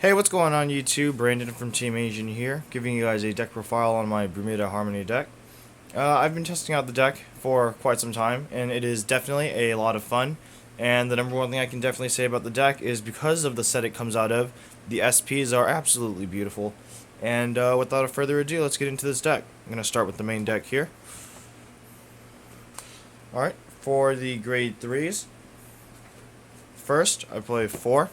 Hey, what's going on YouTube? Brandon from Team Asian here, giving you guys a deck profile on my Bermuda Harmony deck. I've been testing out the deck for quite some time, and it is definitely a lot of fun. And the number one thing I can definitely say about the deck is because of the set it comes out of, the SPs are absolutely beautiful. And without further ado, let's get into this deck. I'm going to start with the main deck here. Alright, for the grade 3s, first I play 4.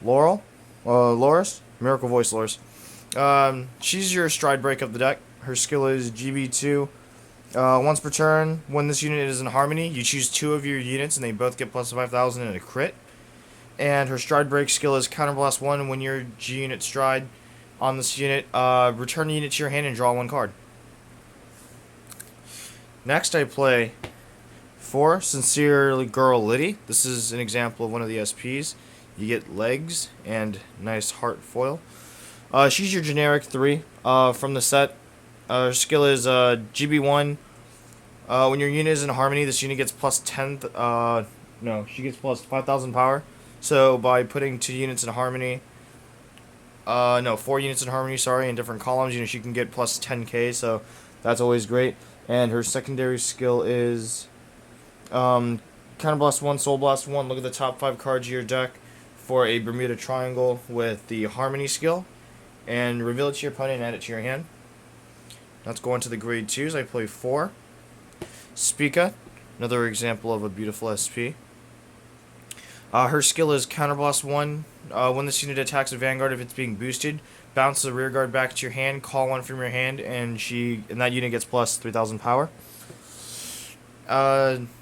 Loris, Miracle Voice Loris. She's your stride break of the deck. Her skill is GB2. Once per turn, when this unit is in harmony, you choose 2 of your units and they both get plus 5,000 and a crit. And her stride break skill is Counterblast 1 when your G unit stride on this unit. Return a unit to your hand and draw 1 card. Next, I play 4 Sincerely Girl Liddy. This is an example of one of the SPs. You get legs and nice heart foil. She's your generic 3 from the set. Her skill is GB1. When your unit is in harmony, this unit gets plus 10. No, she gets plus 5,000 power. So by putting 2 units in harmony, no, 4 units in harmony, sorry, in different columns, she can get plus 10k. So that's always great. And her secondary skill is Counterblast 1, Soul Blast 1. Look at the top 5 cards of your deck for a Bermuda Triangle with the Harmony skill, and reveal it to your opponent and add it to your hand. Let's go on to the grade 2s. I play 4. Spica, another example of a beautiful SP. Her skill is Counterblast 1. When this unit attacks a Vanguard, if it's being boosted, bounce the rear guard back to your hand, call 1 from your hand, and that unit gets plus 3,000 power.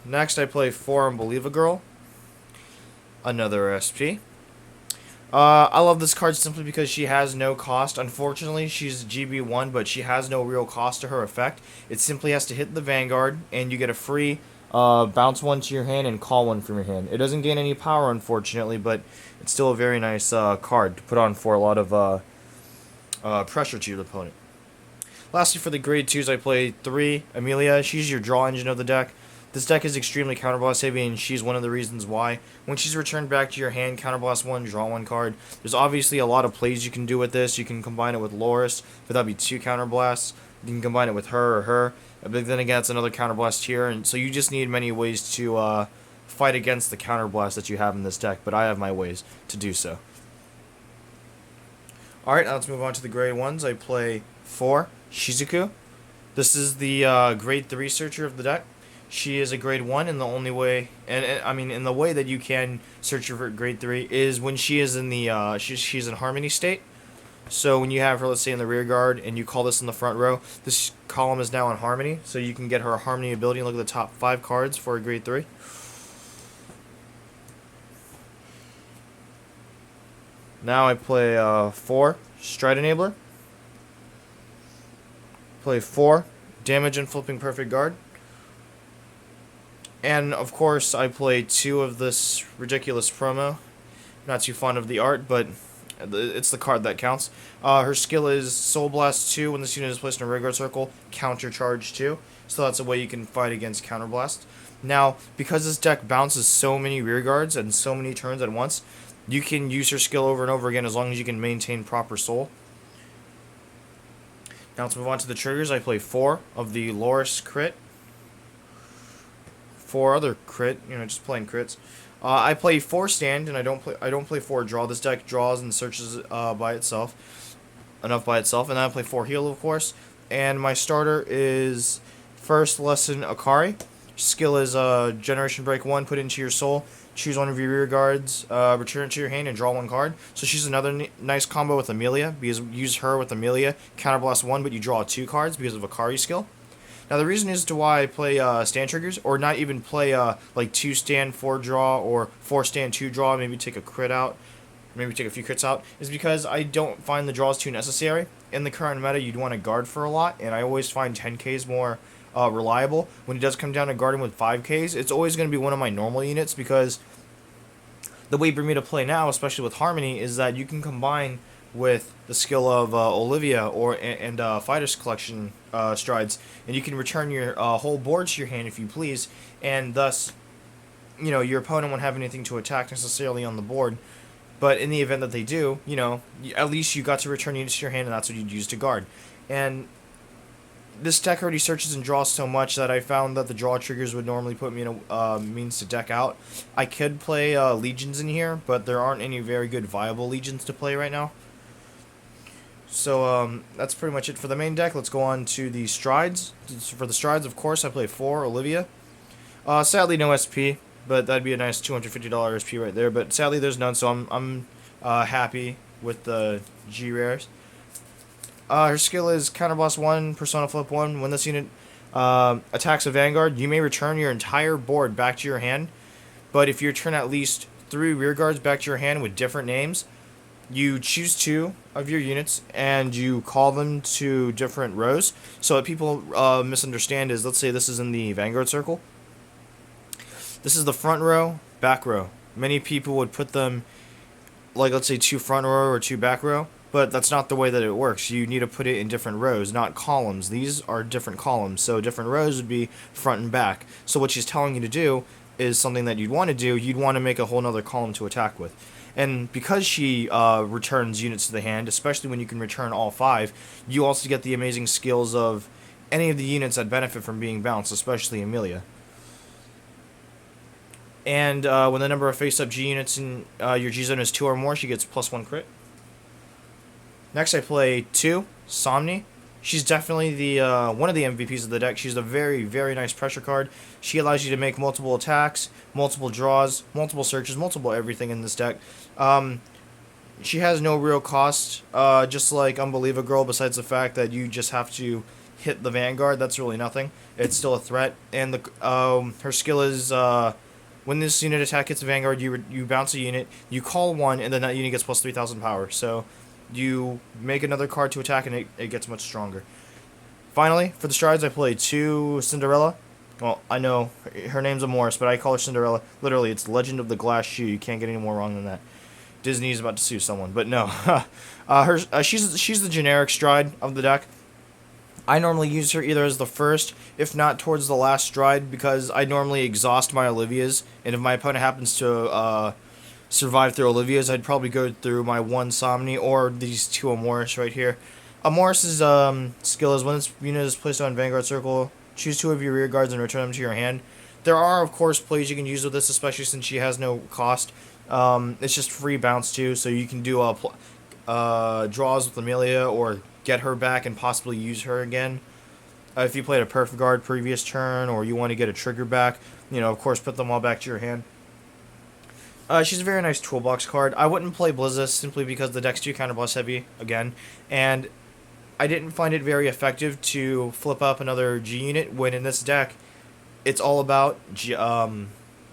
Next, I play 4 Unbeliever Girl, another SP. I love this card simply because she has no cost. Unfortunately, she's GB1, but she has no real cost to her effect. It simply has to hit the Vanguard, and you get a free bounce 1 to your hand and call 1 from your hand. It doesn't gain any power, unfortunately, but it's still a very nice card to put on for a lot of pressure to your opponent. Lastly, for the grade 2s, I play 3 Amelia. She's your draw engine of the deck. This deck is extremely Counterblast heavy, and she's one of the reasons why. When she's returned back to your hand, Counterblast 1, draw 1 card. There's obviously a lot of plays you can do with this. You can combine it with Loris, but that'd be 2 Counterblasts. You can combine it with her or her, but then again, it's another Counterblast here, and so you just need many ways to fight against the Counterblast that you have in this deck, but I have my ways to do so. Alright, now let's move on to the grade 1s. I play 4 Shizuku. This is the grade 3 searcher of the deck. She is a grade 1, and the only way, in the way that you can search her for grade 3 is when she is in the, she's in harmony state. So when you have her, let's say, in the rear guard, and you call this in the front row, this column is now in harmony, so you can get her harmony ability and look at the top 5 cards for a grade 3. Now I play 4 Stride Enabler. Play 4 Damage and Flipping Perfect Guard. And, of course, I play 2 of this ridiculous promo. Not too fond of the art, but it's the card that counts. Her skill is Soul Blast 2. When this unit is placed in a rear guard circle, Counter Charge 2. So that's a way you can fight against Counterblast. Now, because this deck bounces so many rear guards and so many turns at once, you can use her skill over and over again as long as you can maintain proper soul. Now let's move on to the triggers. I play 4 of the Loris crit. 4 other crit, just plain crits. I play 4 stand, and I don't play 4 draw. This deck draws and searches by itself, enough by itself, and then I play 4 heal, of course. And my starter is First Lesson Akari. Skill is Generation Break 1. Put into your soul. Choose 1 of your rear guards. Return it to your hand and draw 1 card. So she's another nice combo with Amelia, because use her with Amelia, Counterblast 1, but you draw 2 cards because of Akari skill. Now, the reason as to why I play stand triggers, or not even play like 2 stand, 4 draw, or 4 stand, 2 draw, maybe take a crit out, maybe take a few crits out, is because I don't find the draws too necessary. In the current meta, you'd want to guard for a lot, and I always find 10Ks more reliable. When it does come down to guarding with 5Ks, it's always going to be one of my normal units, because the way Bermuda play now, especially with Harmony, is that you can combine with the skill of Olivia and Fighters Collection strides, and you can return your whole board to your hand if you please, and thus, your opponent won't have anything to attack necessarily on the board, But in the event that they do, at least you got to return units to your hand, and that's what you'd use to guard. And this deck already searches and draws so much that I found that the draw triggers would normally put me in a means to deck out. I could play legions in here, but there aren't any very good viable legions to play right now. So that's pretty much it for the main deck. Let's go on to the strides. For the strides, of course, I play 4 Olivia. Sadly, no SP, but that'd be a nice $250 SP right there. But sadly, there's none, so I'm happy with the G rares. Her skill is Counterblast 1, Persona Flip 1. When this unit attacks a Vanguard, you may return your entire board back to your hand. But if you return at least 3 rear guards back to your hand with different names, you choose 2 of your units and you call them to different rows. So what people misunderstand is, let's say this is in the Vanguard circle. This is the front row, back row. Many people would put them, like, let's say 2 front row or 2 back row. But that's not the way that it works. You need to put it in different rows, not columns. These are different columns, so different rows would be front and back. So what she's telling you to do is something that you'd want to do. You'd want to make a whole other column to attack with. And because she returns units to the hand, especially when you can return all 5, you also get the amazing skills of any of the units that benefit from being bounced, especially Amelia. And when the number of face-up G units in your G zone is 2 or more, she gets +1 crit. Next, I play 2, Somni. She's definitely the one of the MVPs of the deck. She's a very, very nice pressure card. She allows you to make multiple attacks, multiple draws, multiple searches, multiple everything in this deck. She has no real cost, just like Unbeliever Girl, besides the fact that you just have to hit the Vanguard. That's really nothing. It's still a threat. And her skill is, when this unit attack hits the Vanguard, you bounce a unit, you call 1, and then that unit gets plus 3,000 power. So you make another card to attack, and it gets much stronger. Finally, for the strides, I play 2 Cinderella. Well, I know her name's Morris, but I call her Cinderella. Literally, it's Legend of the Glass Shoe. You can't get any more wrong than that. Disney's about to sue someone, but no. She's the generic stride of the deck. I normally use her either as the first, if not towards the last stride, because I normally exhaust my Olivias, and if my opponent happens to survive through Olivia's, I'd probably go through my 1 Somni or these 2 Amoris right here. Amoris' skill is when this unit is placed on Vanguard Circle, choose 2 of your rear guards and return them to your hand. There are, of course, plays you can use with this, especially since she has no cost. It's just free bounce too, so you can do draws with Amelia or get her back and possibly use her again. If you played a Perfect Guard previous turn or you want to get a trigger back, of course, put them all back to your hand. She's a very nice toolbox card. I wouldn't play Blizza simply because the deck's too counterblast heavy, again, and I didn't find it very effective to flip up another G unit when in this deck it's all about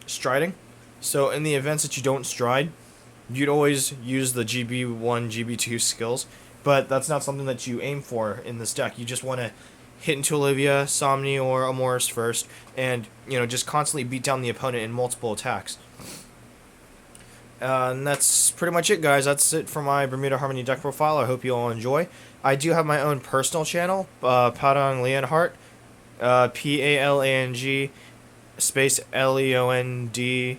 striding. So in the events that you don't stride, you'd always use the GB1, GB2 skills, but that's not something that you aim for in this deck. You just want to hit into Olivia, Somni, or Amoris first, and just constantly beat down the opponent in multiple attacks. And that's pretty much it, guys. That's it for my Bermuda Harmony deck profile. I hope you all enjoy. I do have my own personal channel, Padang Leonhardt, P-A-L-A-N-G, space L-E-O-N-D,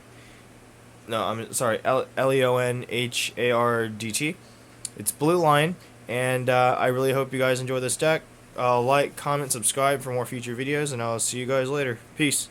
no, I'm sorry, L-E-O-N-H-A-R-D-T. It's Blue Line, and I really hope you guys enjoy this deck. Like, comment, subscribe for more future videos, and I'll see you guys later. Peace.